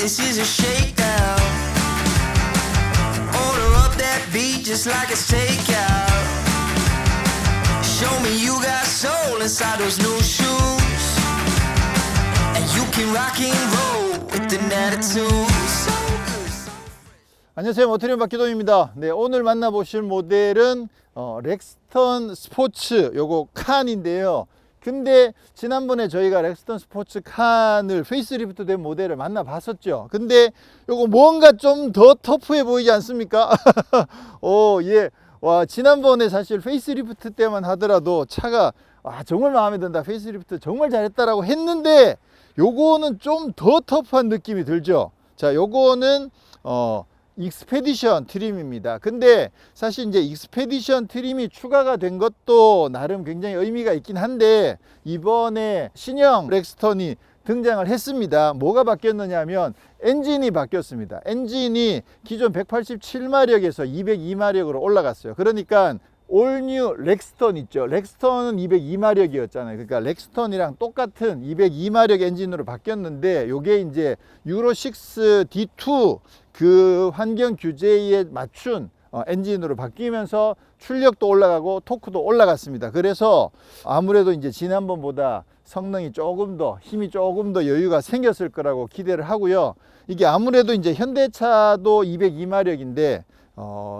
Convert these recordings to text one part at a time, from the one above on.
This is a shakedown. Order up that beat just like it's takeout. Show me you got soul inside those new shoes. And you can rock and roll with an attitude. 안녕하세요, 모터리온 박기동입니다. 네, 오늘 만나보실 모델은 렉스턴 스포츠 요거 칸인데요. 근데 지난번에 저희가 렉스턴 스포츠 칸을 페이스리프트 된 모델을 만나봤었죠. 근데 요거 뭔가 좀 더 터프해 보이지 않습니까? 예. 와, 지난번에 사실 페이스리프트 때만 하더라도 차가 정말 마음에 든다, 페이스리프트 정말 잘했다라고 했는데 요거는 좀 더 터프한 느낌이 들죠. 자, 요거는 익스페디션 트림입니다. 근데 사실 이제 익스페디션 트림이 추가가 된 것도 나름 굉장히 의미가 있긴 한데, 이번에 신형 렉스턴이 등장을 했습니다. 뭐가 바뀌었느냐 하면 엔진이 바뀌었습니다. 엔진이 기존 187마력에서 202마력으로 올라갔어요. 그러니까 올뉴 렉스턴 있죠. 렉스턴은 202마력이었잖아요. 그러니까 렉스턴이랑 똑같은 202마력 엔진으로 바뀌었는데, 요게 이제 유로 6 D2 그 환경 규제에 맞춘 엔진으로 바뀌면서 출력도 올라가고 토크도 올라갔습니다. 그래서 아무래도 이제 지난번보다 성능이 조금 더, 힘이 조금 더 여유가 생겼을 거라고 기대를 하고요. 이게 아무래도 이제 현대차도 202마력인데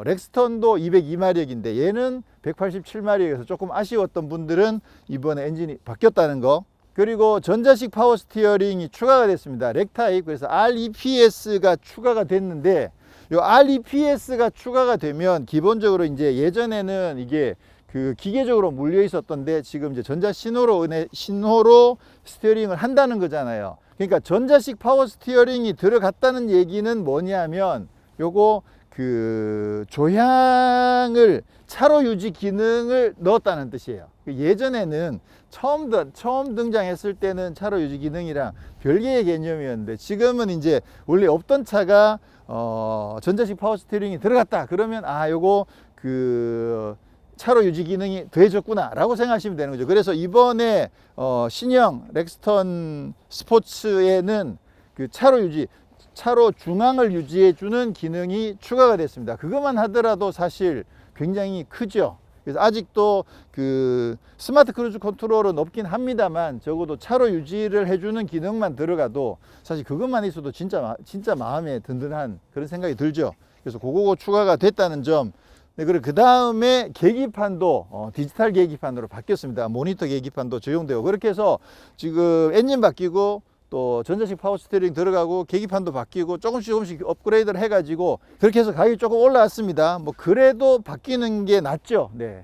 렉스턴도 202마력인데 얘는 187마력에서 조금 아쉬웠던 분들은 이번에 엔진이 바뀌었다는 거. 그리고 전자식 파워 스티어링이 추가가 됐습니다. 렉타입. 그래서 REPS가 추가가 됐는데, 요 REPS가 추가가 되면 기본적으로 이제 예전에는 이게 그 기계적으로 물려 있었던데 지금 이제 전자 신호로 스티어링을 한다는 거잖아요. 그러니까 전자식 파워 스티어링이 들어갔다는 얘기는 뭐냐면 요거 그 조향을 차로 유지 기능을 넣었다는 뜻이에요. 예전에는 처음 등장했을 때는 차로 유지 기능이랑 별개의 개념이었는데, 지금은 이제 원래 없던 차가 전자식 파워 스티어링이 들어갔다 그러면 요거 그 차로 유지 기능이 더해졌구나 라고 생각하시면 되는 거죠. 그래서 이번에 신형 렉스턴 스포츠에는 그 차로 중앙을 유지해 주는 기능이 추가가 됐습니다. 그것만 하더라도 사실 굉장히 크죠. 그래서 아직도 그 스마트 크루즈 컨트롤은 없긴 합니다만, 적어도 차로 유지를 해주는 기능만 들어가도 사실 그것만 있어도 진짜 마음에 든든한 그런 생각이 들죠. 그래서 그거 추가가 됐다는 점. 네, 그리고 그 다음에 계기판도 디지털 계기판으로 바뀌었습니다. 모니터 계기판도 적용되고, 그렇게 해서 지금 엔진 바뀌고 또 전자식 파워 스티어링 들어가고 계기판도 바뀌고 조금씩 업그레이드를 해가지고 그렇게 해서 가격이 조금 올라왔습니다. 뭐 그래도 바뀌는 게 낫죠. 네.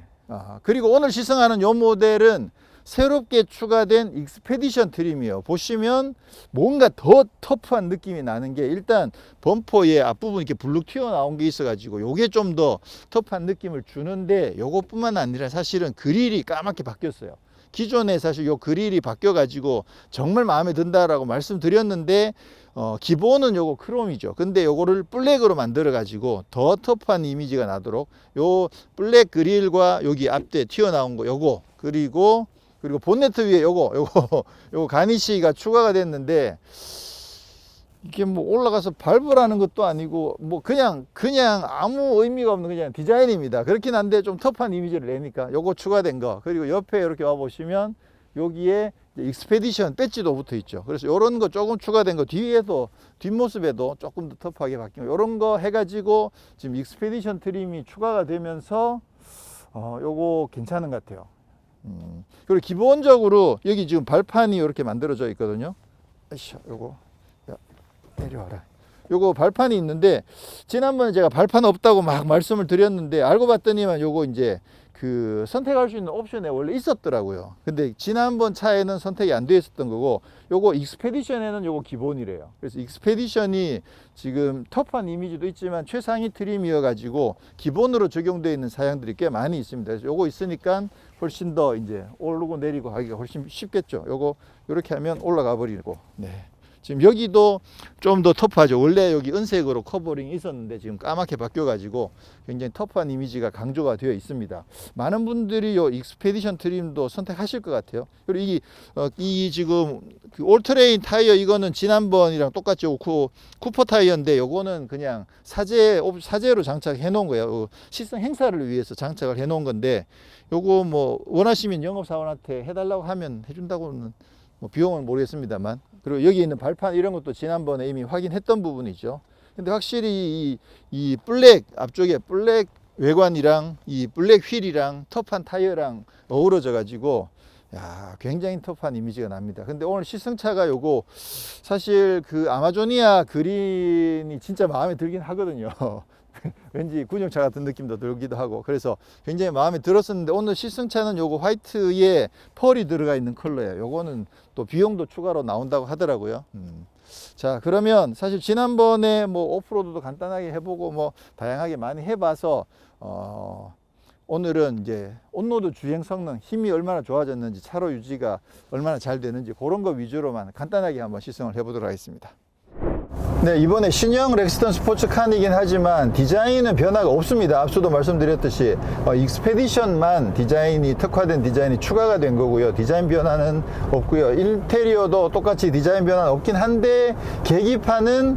그리고 오늘 시승하는 요 모델은 새롭게 추가된 익스페디션 트림이에요. 보시면 뭔가 더 터프한 느낌이 나는 게, 일단 범퍼의 앞부분 이렇게 블룩 튀어나온 게 있어가지고 요게 좀 더 터프한 느낌을 주는데, 요것뿐만 아니라 사실은 그릴이 까맣게 바뀌었어요. 기존에 사실 요 그릴이 바뀌어 가지고 정말 마음에 든다라고 말씀드렸는데, 기본은 요거 크롬이죠. 근데 요거를 블랙으로 만들어 가지고 더 터프한 이미지가 나도록 요 블랙 그릴과 여기 앞에 튀어나온 거 요거, 그리고 본네트 위에 요거 가니쉬가 추가가 됐는데, 이게 뭐 올라가서 밟으라는 것도 아니고 뭐 그냥 아무 의미가 없는 그냥 디자인입니다. 그렇긴 한데 좀 터프한 이미지를 내니까 요거 추가된 거. 그리고 옆에 이렇게 와 보시면 여기에 익스페디션 배지도 붙어 있죠. 그래서 요런 거 조금 추가된 거, 뒤에도 뒷모습에도 조금 더 터프하게 바뀐 거, 요런 거 해가지고 지금 익스페디션 트림이 추가가 되면서 요거 괜찮은 것 같아요. 그리고 기본적으로 여기 지금 발판이 이렇게 만들어져 있거든요. 요거 내려와라. 요거 발판이 있는데, 지난번에 제가 발판 없다고 막 말씀을 드렸는데 알고 봤더니만 요거 이제 그 선택할 수 있는 옵션에 원래 있었더라고요. 근데 지난번 차에는 선택이 안 되어 있었던 거고, 요거 익스페디션에는 요거 기본이래요. 그래서 익스페디션이 지금 터프한 이미지도 있지만 최상위 트림이어 가지고 기본으로 적용되어 있는 사양들이 꽤 많이 있습니다. 그래서 요거 있으니까 훨씬 더 이제 오르고 내리고 하기가 훨씬 쉽겠죠. 요거 요렇게 하면 올라가 버리고, 네. 지금 여기도 좀 더 터프하죠. 원래 여기 은색으로 커버링이 있었는데 지금 까맣게 바뀌어가지고 굉장히 터프한 이미지가 강조가 되어 있습니다. 많은 분들이 이 익스페디션 트림도 선택하실 것 같아요. 그리고 이 지금 그 올트레인 타이어 이거는 지난번이랑 똑같죠. 쿠퍼 타이어인데 요거는 그냥 사제로 장착해 놓은 거예요. 시승 행사를 위해서 장착을 해 놓은 건데 요거 뭐 원하시면 영업사원한테 해달라고 하면 해준다고는 뭐 비용은 모르겠습습니다만, 그리고 여기 있는 발판 이런 것도 지난번에 이미 확인했던 부분이죠. 근데 확실히 이 블랙 앞쪽에 블랙 외관이랑 이 블랙 휠이랑 터프한 타이어랑 어우러져 가지고 굉장히 터프한 이미지가 납니다. 근데 오늘 시승차가 요거 사실 그 아마조니아 그린이 진짜 마음에 들긴 하거든요. 왠지 군용차 같은 느낌도 들기도 하고, 그래서 굉장히 마음에 들었었는데 오늘 시승차는 요거 화이트에 펄이 들어가 있는 컬러예요. 요거는 또 비용도 추가로 나온다고 하더라고요. 자, 그러면 사실 지난번에 뭐 오프로드도 간단하게 해보고 뭐 다양하게 많이 해봐서 오늘은 이제 온로드 주행 성능, 힘이 얼마나 좋아졌는지, 차로 유지가 얼마나 잘 되는지 그런 거 위주로만 간단하게 한번 시승을 해보도록 하겠습니다. 네, 이번에 신형 렉스턴 스포츠카이긴 하지만 디자인은 변화가 없습니다. 앞서도 말씀드렸듯이 익스페디션만 디자인이 특화된 디자인이 추가가 된 거고요. 디자인 변화는 없고요. 인테리어도 똑같이 디자인 변화는 없긴 한데 계기판은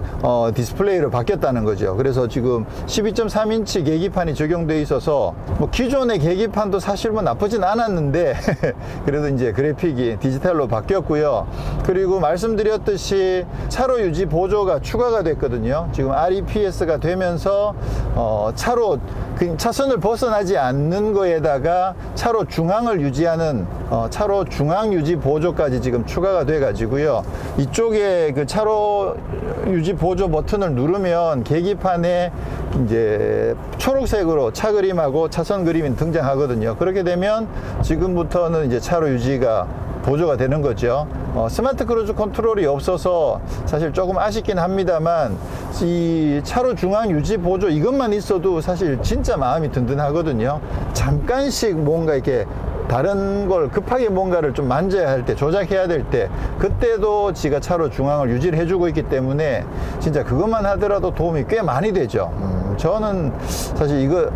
디스플레이로 바뀌었다는 거죠. 그래서 지금 12.3인치 계기판이 적용되어 있어서 뭐 기존의 계기판도 사실 뭐 나쁘진 않았는데 그래도 이제 그래픽이 디지털로 바뀌었고요. 그리고 말씀드렸듯이 차로 유지 보조가 추가가 됐거든요. 지금 REPS가 되면서 차로 차선을 벗어나지 않는 거에다가 차로 중앙을 유지하는 차로 중앙 유지 보조까지 지금 추가가 돼 가지고요. 이쪽에 그 차로 유지 보조 버튼을 누르면 계기판에 이제 초록색으로 차 그림하고 차선 그림이 등장하거든요. 그렇게 되면 지금부터는 이제 차로 유지가 보조가 되는 거죠. 스마트 크루즈 컨트롤이 없어서 사실 조금 아쉽긴 합니다만, 이 차로 중앙 유지 보조 이것만 있어도 사실 진짜 마음이 든든하거든요. 잠깐씩 뭔가 이렇게 다른 걸 급하게 뭔가를 좀 만져야 할 때, 조작해야 될 때, 그때도 지가 차로 중앙을 유지를 해주고 있기 때문에 진짜 그것만 하더라도 도움이 꽤 많이 되죠. 저는 사실 이거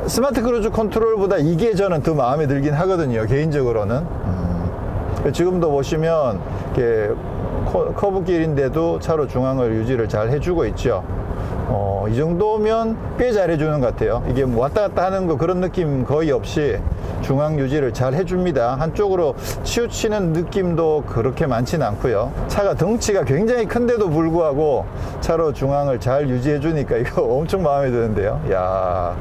스마트 크루즈 컨트롤보다 이게 저는 더 마음에 들긴 하거든요, 개인적으로는. 지금도 보시면 이렇게 커브길인데도 차로 중앙을 유지를 잘 해주고 있죠. 이 정도면 꽤 잘 해주는 것 같아요. 이게 뭐 왔다 갔다 하는 거 그런 느낌 거의 없이 중앙 유지를 잘 해줍니다. 한쪽으로 치우치는 느낌도 그렇게 많지는 않고요. 차가 덩치가 굉장히 큰데도 불구하고 차로 중앙을 잘 유지해 주니까 이거 엄청 마음에 드는데요. 야,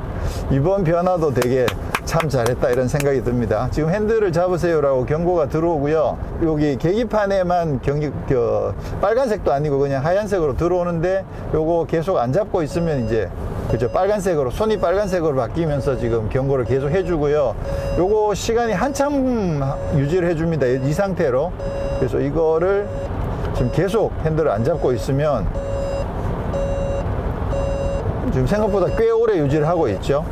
이번 변화도 되게 참 잘했다 이런 생각이 듭니다. 지금 핸들을 잡으세요 라고 경고가 들어오고요. 여기 계기판에만 빨간색도 아니고 그냥 하얀색으로 들어오는데 요거 계속 안 잡고 있으면 이제 그죠, 빨간색으로, 손이 빨간색으로 바뀌면서 지금 경고를 계속 해주고요. 요거 시간이 한참 유지를 해줍니다, 이 상태로. 그래서 이거를 지금 계속 핸들을 안 잡고 있으면 지금 생각보다 꽤 오래 유지를 하고 있죠.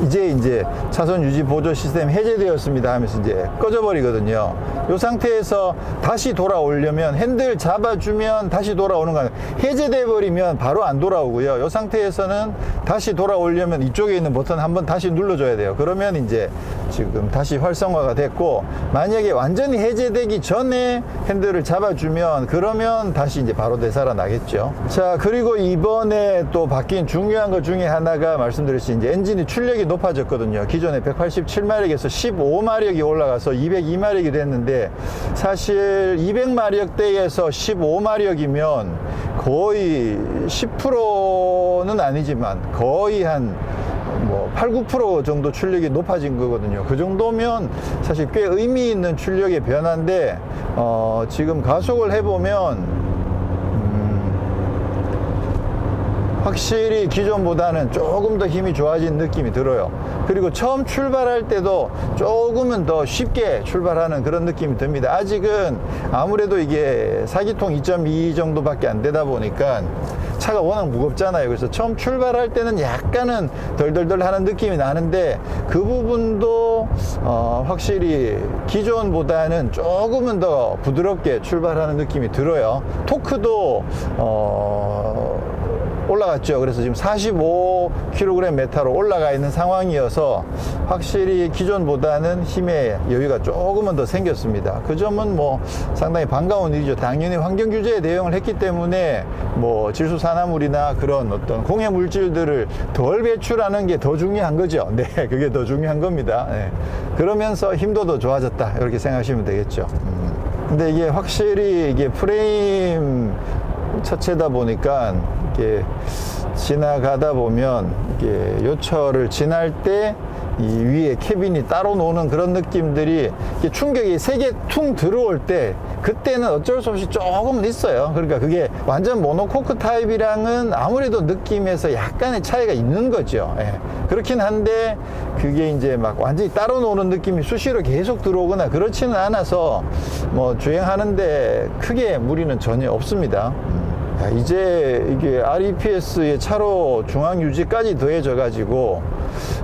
이제 차선 유지 보조 시스템 해제되었습니다 하면서 이제 꺼져버리거든요. 이 상태에서 다시 돌아오려면 핸들 잡아주면 다시 돌아오는 거 아니에요. 해제돼 버리면 바로 안 돌아오고요. 이 상태에서는 다시 돌아오려면 이쪽에 있는 버튼 한번 다시 눌러줘야 돼요. 그러면 이제 지금 다시 활성화가 됐고, 만약에 완전히 해제되기 전에 핸들을 잡아주면 그러면 다시 이제 바로 되살아나겠죠. 자, 그리고 이번에 또 바뀐 중요한 것 중에 하나가 말씀드렸듯이 이제 엔진이 출력이 높아졌거든요. 기존에 187마력에서 15마력이 올라가서 202마력이 됐는데, 사실 200마력대에서 15마력이면 거의 10%는 아니지만 거의 한 8, 9% 정도 출력이 높아진 거거든요. 그 정도면 사실 꽤 의미 있는 출력의 변화인데, 지금 가속을 해보면 확실히 기존보다는 조금 더 힘이 좋아진 느낌이 들어요. 그리고 처음 출발할 때도 조금은 더 쉽게 출발하는 그런 느낌이 듭니다. 아직은 아무래도 이게 4기통 2.2 정도밖에 안 되다 보니까 차가 워낙 무겁잖아요. 그래서 처음 출발할 때는 약간은 덜덜덜 하는 느낌이 나는데 그 부분도 확실히 기존보다는 조금은 더 부드럽게 출발하는 느낌이 들어요. 토크도 올라갔죠. 그래서 지금 45kgm로 올라가 있는 상황이어서 확실히 기존보다는 힘의 여유가 조금은 더 생겼습니다. 그 점은 뭐 상당히 반가운 일이죠. 당연히 환경 규제에 대응을 했기 때문에 뭐 질소산화물이나 그런 어떤 공해 물질들을 덜 배출하는 게 더 중요한 거죠. 네, 그게 더 중요한 겁니다. 네. 그러면서 힘도 더 좋아졌다, 이렇게 생각하시면 되겠죠. 근데 이게 확실히 이게 프레임 차체다 보니까 이렇게 지나가다 보면 이게 요철을 지날 때 이 위에 캐빈이 따로 노는 그런 느낌들이 충격이 세게 퉁 들어올 때 그때는 어쩔 수 없이 조금은 있어요. 그러니까 그게 완전 모노코크 타입이랑은 아무래도 느낌에서 약간의 차이가 있는 거죠. 예. 그렇긴 한데 그게 이제 막 완전히 따로 노는 느낌이 수시로 계속 들어오거나 그렇지는 않아서 뭐 주행하는데 크게 무리는 전혀 없습니다. 이제 이게 REPS의 차로 중앙 유지까지 더해져 가지고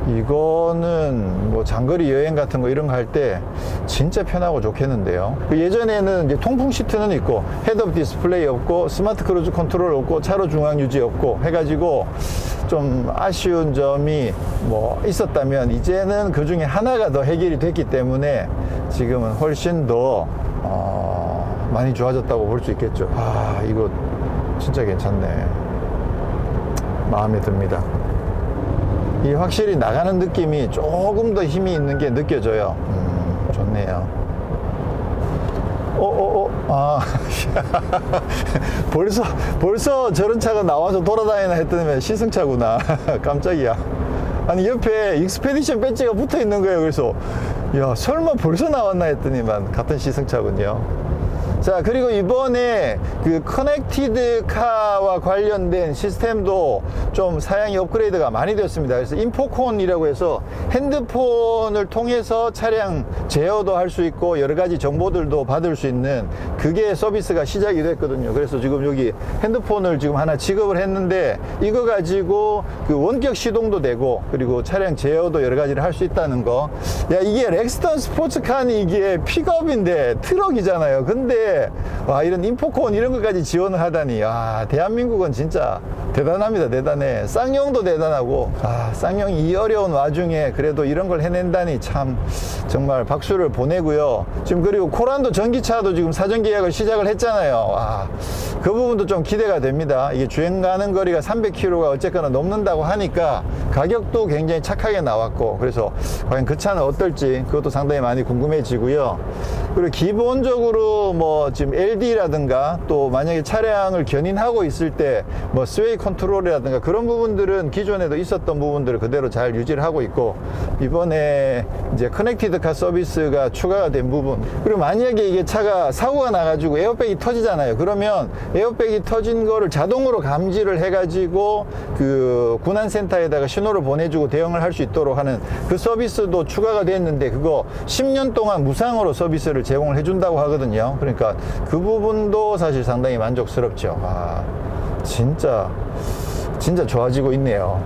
이거는 뭐 장거리 여행 같은 거 이런 거 할 때 진짜 편하고 좋겠는데요. 예전에는 이제 통풍 시트는 있고 헤드업 디스플레이 없고 스마트 크루즈 컨트롤 없고 차로 중앙 유지 없고 해가지고 좀 아쉬운 점이 뭐 있었다면 이제는 그 중에 하나가 더 해결이 됐기 때문에 지금은 훨씬 더 많이 좋아졌다고 볼 수 있겠죠. 아, 이거 진짜 괜찮네. 마음에 듭니다. 이 확실히 나가는 느낌이 조금 더 힘이 있는 게 느껴져요. 좋네요. 아, 벌써 저런 차가 나와서 돌아다니나 했더니 시승차구나. 깜짝이야. 아니, 옆에 익스페디션 배지가 붙어 있는 거예요. 그래서, 야, 설마 벌써 나왔나 했더니만 같은 시승차군요. 자, 그리고 이번에 그 커넥티드 카와 관련된 시스템도 좀 사양이 업그레이드가 많이 됐습니다. 그래서 인포콘이라고 해서 핸드폰을 통해서 차량 제어도 할 수 있고 여러 가지 정보들도 받을 수 있는 그게 서비스가 시작이 됐거든요. 그래서 지금 여기 핸드폰을 지금 하나 지급을 했는데 이거 가지고 그 원격 시동도 되고 그리고 차량 제어도 여러 가지를 할 수 있다는 거. 야, 이게 렉스턴 스포츠카는 이게 픽업인데 트럭이잖아요. 근데 와, 이런 인포콘 이런 것까지 지원을 하다니, 대한민국은 진짜 대단합니다. 대단해. 쌍용도 대단하고, 쌍용이 이 어려운 와중에 그래도 이런 걸 해낸다니 참 정말 박수를 보내고요. 지금 그리고 코란도 전기차도 지금 사전 계약을 시작을 했잖아요. 그 부분도 좀 기대가 됩니다. 이게 주행 가는 거리가 300km가 어쨌거나 넘는다고 하니까 가격도 굉장히 착하게 나왔고, 그래서 과연 그 차는 어떨지 그것도 상당히 많이 궁금해지고요. 그리고 기본적으로 뭐 지금 LD라든가 또 만약에 차량을 견인하고 있을 때 뭐 스웨이 컨트롤이라든가 그런 부분들은 기존에도 있었던 부분들을 그대로 잘 유지를 하고 있고, 이번에 이제 커넥티드 카 서비스가 추가가 된 부분, 그리고 만약에 이게 차가 사고가 나가지고 에어백이 터지잖아요. 그러면 에어백이 터진 거를 자동으로 감지를 해가지고 그 군안센터에다가 신호를 보내주고 대응을 할 수 있도록 하는 그 서비스도 추가가 됐는데, 그거 10년 동안 무상으로 서비스를 제공을 해준다고 하거든요. 그러니까 그 부분도 사실 상당히 만족스럽죠. 진짜 좋아지고 있네요.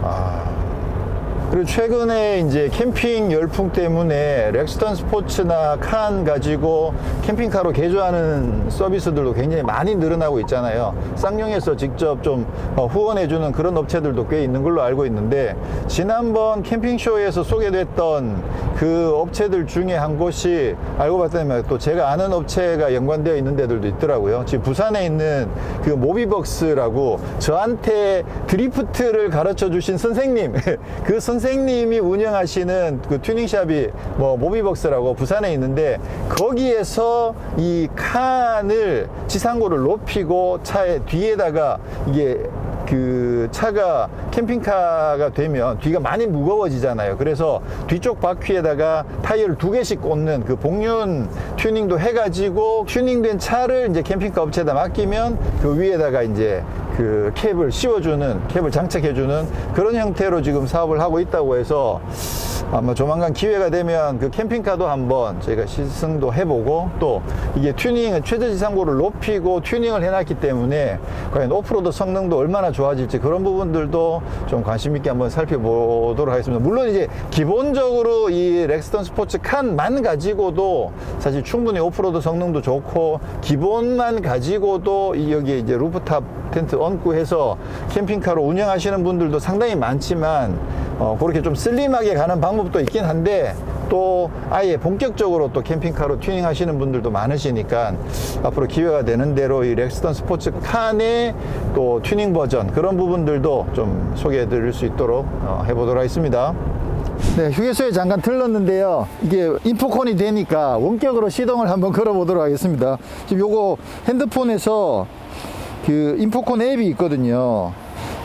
그리고 최근에 이제 캠핑 열풍 때문에 렉스턴 스포츠나 칸 가지고 캠핑카로 개조하는 서비스들도 굉장히 많이 늘어나고 있잖아요. 쌍용에서 직접 좀 후원해주는 그런 업체들도 꽤 있는 걸로 알고 있는데, 지난번 캠핑쇼에서 소개됐던 그 업체들 중에 한 곳이 알고 봤더니 또 제가 아는 업체가 연관되어 있는 데들도 있더라고요. 지금 부산에 있는 그 모비벅스라고 저한테 드리프트를 가르쳐 주신 선생님, 그 선생님이 운영하시는 그 튜닝샵이 뭐 모비벅스라고 부산에 있는데, 거기에서 이 칸을 지상고를 높이고 차의 뒤에다가 이게 그 차가 캠핑카가 되면 뒤가 많이 무거워지잖아요. 그래서 뒤쪽 바퀴에다가 타이어를 2개씩 꽂는 그 복륜 튜닝도 해가지고 튜닝된 차를 이제 캠핑카 업체에다 맡기면 그 위에다가 이제 그 캡을 씌워주는, 캡을 장착해주는 그런 형태로 지금 사업을 하고 있다고 해서 아마 조만간 기회가 되면 그 캠핑카도 한번 저희가 시승도 해보고, 또 이게 튜닝은 최저지상고를 높이고 튜닝을 해놨기 때문에 과연 오프로드 성능도 얼마나 좋아질지 그런 부분들도 좀 관심 있게 한번 살펴보도록 하겠습니다. 물론 이제 기본적으로 이 렉스턴 스포츠 칸만 가지고도 사실 충분히 오프로드 성능도 좋고, 기본만 가지고도 여기에 이제 루프탑 텐트 얹고 해서 캠핑카로 운영하시는 분들도 상당히 많지만 그렇게 좀 슬림하게 가는 방법도 있긴 한데, 또 아예 본격적으로 또 캠핑카로 튜닝 하시는 분들도 많으시니까 앞으로 기회가 되는 대로 이 렉스턴 스포츠 칸의 또 튜닝 버전 그런 부분들도 좀 소개해 드릴 수 있도록 해보도록 하겠습니다. 네, 휴게소에 잠깐 들렀는데요. 이게 인포콘이 되니까 원격으로 시동을 한번 걸어 보도록 하겠습니다. 지금 요거 핸드폰에서 그 인포콘 앱이 있거든요.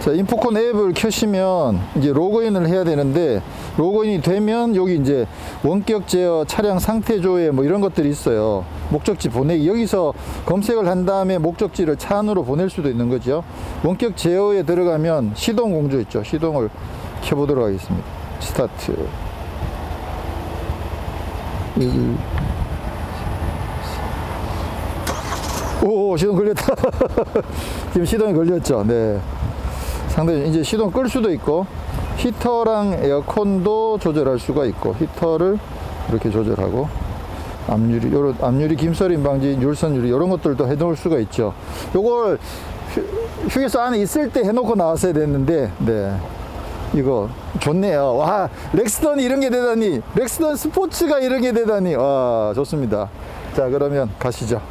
자, 인포콘 앱을 켜시면 이제 로그인을 해야 되는데, 로그인이 되면 여기 이제 원격 제어, 차량 상태 조회 뭐 이런 것들이 있어요. 목적지 보내기, 여기서 검색을 한 다음에 목적지를 차 안으로 보낼 수도 있는 거죠. 원격 제어에 들어가면 시동 공조 있죠. 시동을 켜보도록 하겠습니다. 스타트. 오, 시동 걸렸다. 지금 시동이 걸렸죠. 네. 상당히 이제 시동 끌 수도 있고, 히터랑 에어컨도 조절할 수가 있고, 히터를 이렇게 조절하고, 앞유리, 요런 앞유리 김서림 방지, 율선 유리 이런 것들도 해놓을 수가 있죠. 요걸 휴게소 안에 있을 때 해놓고 나왔어야 됐는데, 네. 이거 좋네요. 와, 렉스턴이 이런 게 되다니, 렉스턴 스포츠가 이런 게 되다니, 와, 좋습니다. 자, 그러면 가시죠.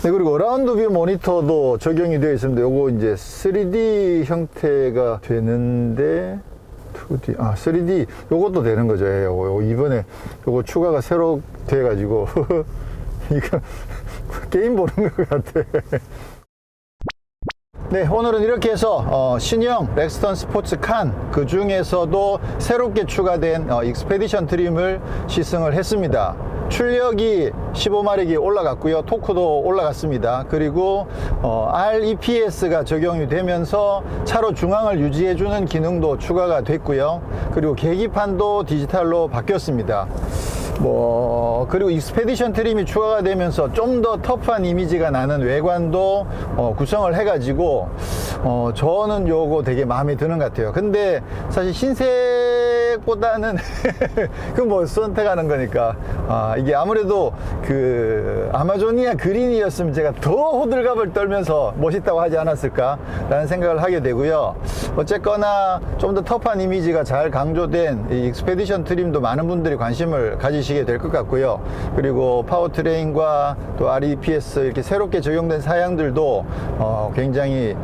네, 그리고 어라운드 뷰 모니터도 적용이 되어 있습니다. 요거 이제 3D 형태가 되는데, 2D, 3D, 요것도 되는 거죠. 요거 이번에 요거 추가가 새로 돼가지고, 이거 게임 보는 것 같아. 네, 오늘은 이렇게 해서 신형 렉스턴 스포츠 칸, 그 중에서도 새롭게 추가된 익스페디션 트림을 시승을 했습니다. 출력이 15마력이 올라갔고요. 토크도 올라갔습니다. 그리고 REPS가 적용이 되면서 차로 중앙을 유지해주는 기능도 추가가 됐고요. 그리고 계기판도 디지털로 바뀌었습니다. 그리고 익스페디션 트림이 추가가 되면서 좀 더 터프한 이미지가 나는 외관도 구성을 해가지고 저는 요거 되게 마음에 드는 것 같아요. 근데 사실 흰색보다는 그 선택하는 거니까 이게 아무래도 그 아마조니아 그린이었으면 제가 더 호들갑을 떨면서 멋있다고 하지 않았을까 라는 생각을 하게 되고요. 어쨌거나 좀 더 터프한 이미지가 잘 강조된 이 익스페디션 트림도 많은 분들이 관심을 가지시게 될 것 같고요. 그리고 파워트레인과 또 REPS 이렇게 새롭게 적용된 사양들도 굉장히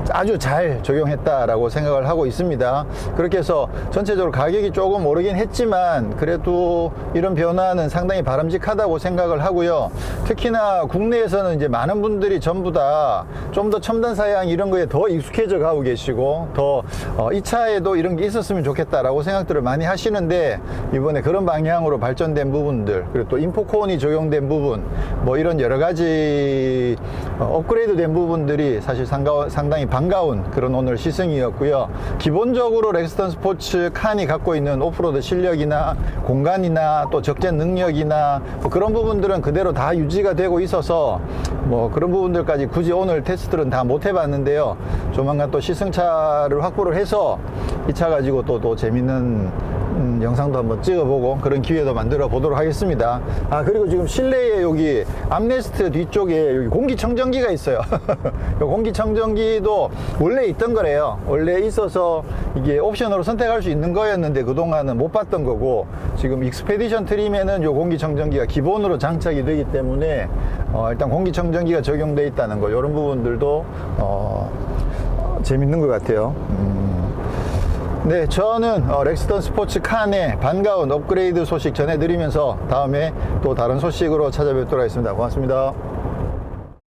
아주 잘 적용했다라고 생각을 하고 있습니다. 그렇게 해서 전체적으로 가격이 조금 오르긴 했지만 그래도 이런 변화는 상당히 바람직하다고 생각을 하고요. 특히나 국내에서는 이제 많은 분들이 전부 다 좀 더 첨단 사양 이런 거에 더 익숙해져 가고 계시고, 더 이 차에도 이런 게 있었으면 좋겠다라고 생각들을 많이 하시는데, 이번에 그런 방향으로 발전된 부분들, 그리고 또 인포콘이 적용된 부분, 이런 여러 가지 업그레이드 된 부분들이 사실 상당히 반가운 그런 오늘 시승이었고요. 기본적으로 렉스턴 스포츠 칸이 갖고 있는 오프로드 실력이나 공간이나 또 적재 능력이나 그런 부분들은 그대로 다 유지가 되고 있어서 그런 부분들까지 굳이 오늘 테스트는 다 못 해봤는데요. 조만간 또 시승차를 확보를 해서 이 차 가지고 또 재밌는 영상도 한번 찍어보고 그런 기회도 만들어 보도록 하겠습니다. 그리고 지금 실내에 여기 암레스트 뒤쪽에 여기 공기청정기가 있어요. 공기청정기도 원래 있던 거래요. 원래 있어서 이게 옵션으로 선택할 수 있는 거였는데 그동안은 못 봤던 거고, 지금 익스페디션 트림에는 요 공기청정기가 기본으로 장착이 되기 때문에 일단 공기청정기가 적용되어 있다는 거, 이런 부분들도 재밌는 것 같아요. 네, 저는 렉스턴 스포츠 칸의 반가운 업그레이드 소식 전해드리면서 다음에 또 다른 소식으로 찾아뵙도록 하겠습니다. 고맙습니다.